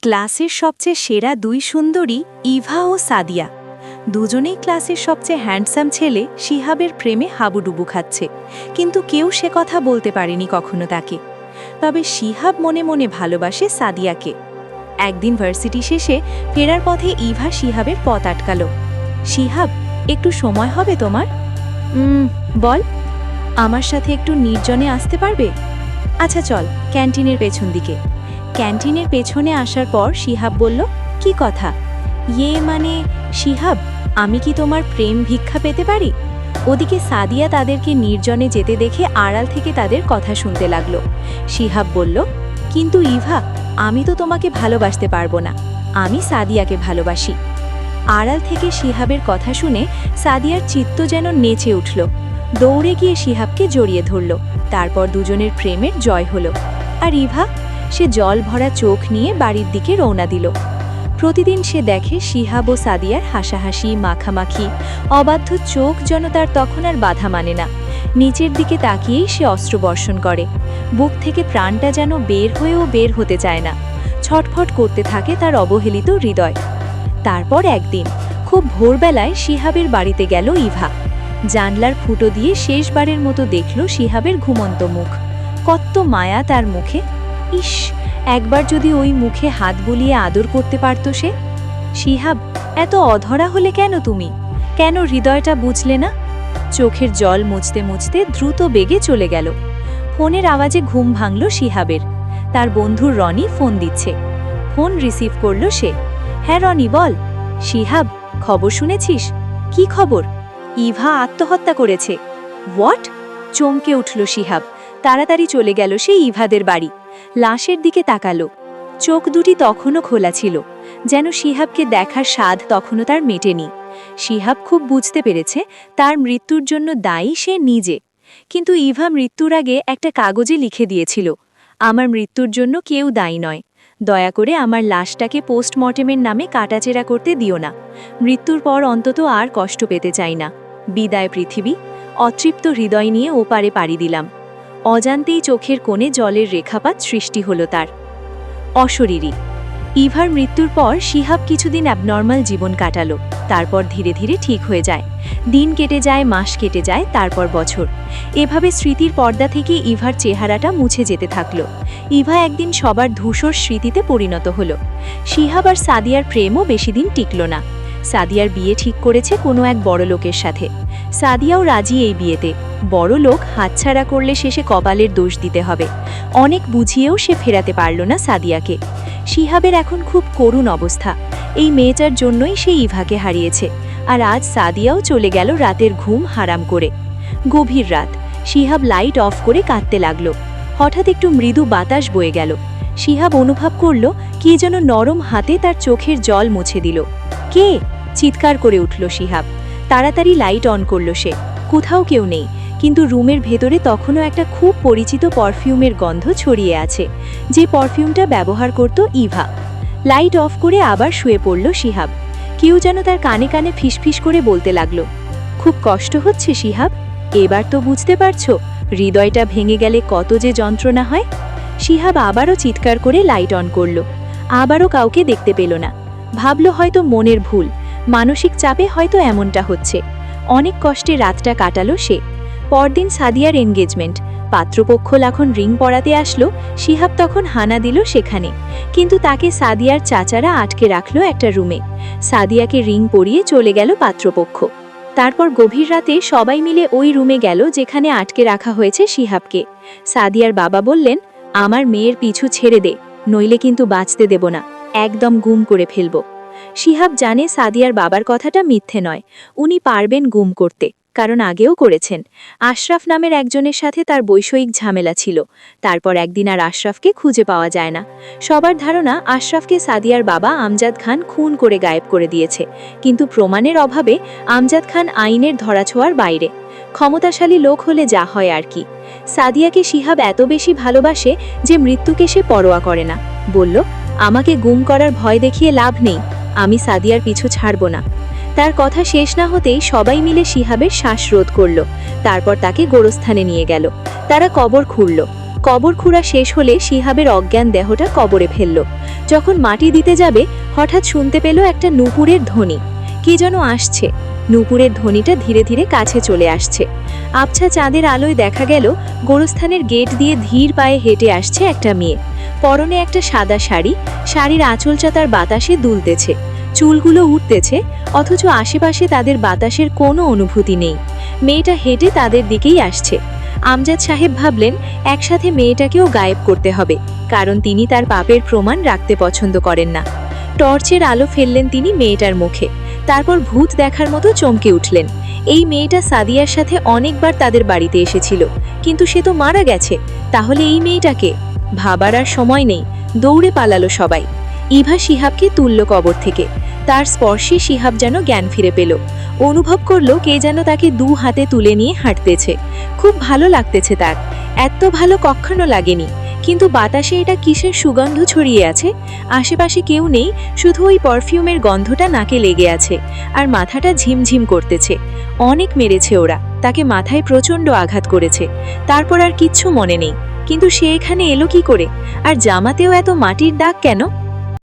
ক্লাসের সবচেয়ে সেরা দুই সুন্দরী ইভা ও সাদিয়া। দুজনেই ক্লাসের সবচেয়ে হ্যান্ডসাম ছেলে শিহাবের প্রেমে হাবুডুবু খাচ্ছে, কিন্তু কেউ সে কথা বলতে পারেনি কখনো তাকে। তবে শিহাব মনে মনে ভালোবাসে সাদিয়াকে। একদিন ভার্সিটি শেষে ফেরার পথে ইভা শিহাবের পথ আটকালো। শিহাব, একটু সময় হবে তোমার? বল। আমার সাথে একটু নির্জনে আসতে পারবে? আচ্ছা চল, ক্যান্টিনের পেছন দিকে। ক্যান্টিনের পেছনে আসার পর শিহাব বলল, কি কথা? মানে শিহাব, আমি কি তোমার প্রেম ভিক্ষা পেতে পারি? ওদিকে সাদিয়া তাদেরকে নির্জনে যেতে দেখে আড়াল থেকে তাদের কথা শুনতে লাগলো। শিহাব বলল, কিন্তু ইভা, আমি তো তোমাকে ভালোবাসতে পারবো না, আমি সাদিয়াকে ভালোবাসি। আড়াল থেকে শিহাবের কথা শুনে সাদিয়ার চিত্ত যেন নেচে উঠল। দৌড়ে গিয়ে শিহাবকে জড়িয়ে ধরল। তারপর দুজনের প্রেমের জয় হলো। আর ইভা, সে জল ভরা চোখ নিয়ে বাড়ির দিকে রওনা দিল। প্রতিদিন সে দেখে শিহাব ও সাদিয়ার হাসাহাসি, মাখামাখি, অবাধ্য চোখ যেন তার তখন আর বাধা মানে না। নিচের দিকে তাকিয়েই সে অস্ত্র বর্ষণ করে। বুক থেকে প্রাণটা যেন বের হয়েও বের হতে চায় না। ছটফট করতে থাকে তার অবহেলিত হৃদয়। তারপর একদিন খুব ভোরবেলায় শিহাবের বাড়িতে গেল ইভা। জানলার ফুটো দিয়ে শেষবারের মতো দেখল শিহাবের ঘুমন্ত মুখ। কত মায়া তার মুখে! ইস, একবার যদি ওই মুখে হাত বুলিয়ে আদর করতে পারত সে। শিহাব, এত অধরা হলে কেন তুমি? কেন হৃদয়টা বুঝলে না? চোখের জল মুছতে মুছতে দ্রুত বেগে চলে গেল। ফোনের আওয়াজে ঘুম ভাঙল শিহাবের। তার বন্ধু রনি ফোন দিচ্ছে। ফোন রিসিভ করল সে। হ্যাঁ রনি, বল। শিহাব, খবর শুনেছিস? কি খবর? ইভা আত্মহত্যা করেছে। হোয়াট? চমকে উঠল শিহাব। তাড়াতাড়ি চলে গেল সে ইভাদের বাড়ি। লাশের দিকে তাকালো। চোখ দুটি তখনও খোলা ছিল, যেন শিহাবকে দেখার স্বাদ তখনও তার মেটেনি। শিহাব খুব বুঝতে পেরেছে তার মৃত্যুর জন্য দায়ী সে নিজে। কিন্তু ইভা মৃত্যুর আগে একটা কাগজে লিখে দিয়েছিল, আমার মৃত্যুর জন্য কেউ দায়ী নয়, দয়া করে আমার লাশটাকে পোস্টমর্টেমের নামে কাটাচেরা করতে দিও না। মৃত্যুর পর অন্তত আর কষ্ট পেতে চাই না। বিদায় পৃথিবী। অতৃপ্ত হৃদয় নিয়ে ওপারে পাড়ি দিলাম। অজান্তেই চোখের কোণে জলের রেখাপাত সৃষ্টি হলো তার। অশরীরী। ইভার মৃত্যুর পর শিহাব কিছুদিন অ্যাবনর্মাল জীবন কাটালো। তারপর ধীরে ধীরে ঠিক হয়ে যায়। দিন কেটে যায়, মাস কেটে যায়, তারপর বছর। এভাবে স্মৃতির পর্দা থেকে ইভার চেহারাটা মুছে যেতে থাকলো। ইভা একদিন সবার ধূসর স্মৃতিতে পরিণত হলো। শিহাব আর সাদিয়ার প্রেমও বেশি দিন টিকল না। সাদিয়ার বিয়ে ঠিক করেছে কোনো এক বড় লোকের সাথে। সাদিয়াও রাজি এই বিয়েতে। বড় লোক হাতছাড়া করলে শেষে কপালের দোষ দিতে হবে। অনেক বুঝিয়েও সে ফেরাতে পারল না সাদিয়াকে। শিহাবের এখন খুব করুণ অবস্থা। এই মেয়েটার জন্যই সে ইভাকে হারিয়েছে। আর আজ সাদিয়াও চলে গেল রাতের ঘুম হারাম করে। গভীর রাত। শিহাব লাইট অফ করে কাঁদতে লাগল। হঠাৎ একটু মৃদু বাতাস বয়ে গেল। শিহাব অনুভব করল কি যেন নরম হাতে তার চোখের জল মুছে দিল। কে? চিৎকার করে উঠল শিহাব। তাড়াতাড়ি লাইট অন করল সে। কোথাও কেউ নেই, কিন্তু রুমের ভেতরে তখনও একটা খুব পরিচিত পারফিউমের গন্ধ ছড়িয়ে আছে, যে পারফিউমটা ব্যবহার করত ইভা। লাইট অফ করে আবার শুয়ে পড়ল শিহাব। কেউ যেন তার কানে কানে ফিসফিস করে বলতে লাগলো, খুব কষ্ট হচ্ছে শিহাব, এবার তো বুঝতে পারছো হৃদয়টা ভেঙে গেলে কত যে যন্ত্রণা হয়। শিহাব আবারও চিৎকার করে লাইট অন করল। আবারও কাউকে দেখতে পেল না। ভাবল হয়তো মনের ভুল, মানসিক চাপে হয়তো এমনটা হচ্ছে। অনেক কষ্টে রাতটা কাটালো সে। পরদিন সাদিয়ার এনগেজমেন্ট। পাত্রপক্ষ যখন রিং পরাতে আসলো, শিহাব তখন হানা দিল সেখানে। কিন্তু তাকে সাদিয়ার চাচারা আটকে রাখলো একটা রুমে। সাদিয়াকে রিং পরিয়ে চলে গেল পাত্রপক্ষ। তারপর গভীর রাতে সবাই মিলে ওই রুমে গেল যেখানে আটকে রাখা হয়েছে শিহাবকে। সাদিয়ার বাবা বললেন, আমার মেয়ের পিছু ছেড়ে দে, নইলে কিন্তু বাঁচতে দেব না, একদম গুম করে ফেলব। শিহাব জানে সাদিয়ার বাবার কথাটা মিথ্যে নয়। উনি পারবেন গুম করতে, কারণ আগেও করেছেন। আশরাফ নামের একজনের সাথে তার বৈষয়িক ঝামেলা ছিল। তারপর একদিন আর আশরাফকে খুঁজে পাওয়া যায় না। সবার ধারণা আশরাফকে সাদিয়ার বাবা আমজাদ খান খুন করে গায়েব করে দিয়েছে, কিন্তু প্রমাণের অভাবে আমজাদ খান আইনের ধরাছোঁয়ার বাইরে। ক্ষমতাশালী লোক হলে যা হয় আর কি। সাদিয়াকে শিহাব এত বেশি ভালোবাসে যে মৃত্যুকে সে পরোয়া করে না। বলল, আমাকে গুম করার ভয় দেখিয়ে লাভ নেই, আমি সাদিয়ার পিছু ছাড়ব না। তার কথা শেষ না হতেই সবাই মিলে শিহাবের শ্বাসরোধ করল। তারপর তাকে গোরস্থানে নিয়ে গেল। তারা কবর খুঁড়ল। কবর খুঁড়া শেষ হলে শিহাবের অজ্ঞান দেহটা কবরে ফেলল। যখন মাটি দিতে যাবে হঠাৎ শুনতে পেল একটা নূপুরের ধ্বনি। কে যেন আসছে। নূপুরের ধ্বনিটা ধীরে ধীরে কাছে চলে আসছে। আবছা চাঁদের আলোয় দেখা গেল গোরস্থানের গেট দিয়ে ধীর পায়ে হেঁটে আসছে একটা মেয়ে। পরনে একটা সাদা শাড়ি, শাড়ির আঁচলটা তার বাতাসে দুলতেছে, চুলগুলো উঠতেছে, অথচ আশেপাশে তাদের বাতাসের কোনো অনুভূতি নেই। মেয়েটা হেঁটে তাদের দিকেই আসছে। আমজাদ সাহেব ভাবলেন একসাথে মেয়েটাকেও গায়েব করতে হবে, কারণ তিনি তার পাপের প্রমাণ রাখতে পছন্দ করেন না। টর্চের আলো ফেললেন তিনি মেয়েটার মুখে, তারপর ভূত দেখার মতো চমকে উঠলেন। এই মেয়েটা সাদিয়ার সাথে অনেকবার তাদের বাড়িতে এসেছিল, কিন্তু সে তো মারা গেছে। তাহলে এই মেয়েটাকে? ভাবার আর সময় নেই, দৌড়ে পালালো সবাই। ইভা শিহাবকে তুলল কবর থেকে। তার স্পর্শে শিহাব যেন জ্ঞান ফিরে পেল। অনুভব করলো কে যেন তাকে 2 হাতে তুলে নিয়ে হাঁটতেছে। খুব ভালো লাগতেছে তার, এত ভালো কখনো লাগেনি। কিন্তু বাতাসে এটা কিসের সুগন্ধ ছড়িয়ে আছে? আশেপাশে কেউ নেই, শুধু ওই পারফিউমের গন্ধটা নাকে লেগে আছে, আর মাথাটা ঝিমঝিম করতেছে। অনেক মেরেছে ওরা, তাকে মাথায় প্রচণ্ড আঘাত করেছে। তারপর আর কিচ্ছু মনে নেই। কিন্তু সে এখানে এলো কি করে? আর জামাতেও এত মাটির দাগ কেন?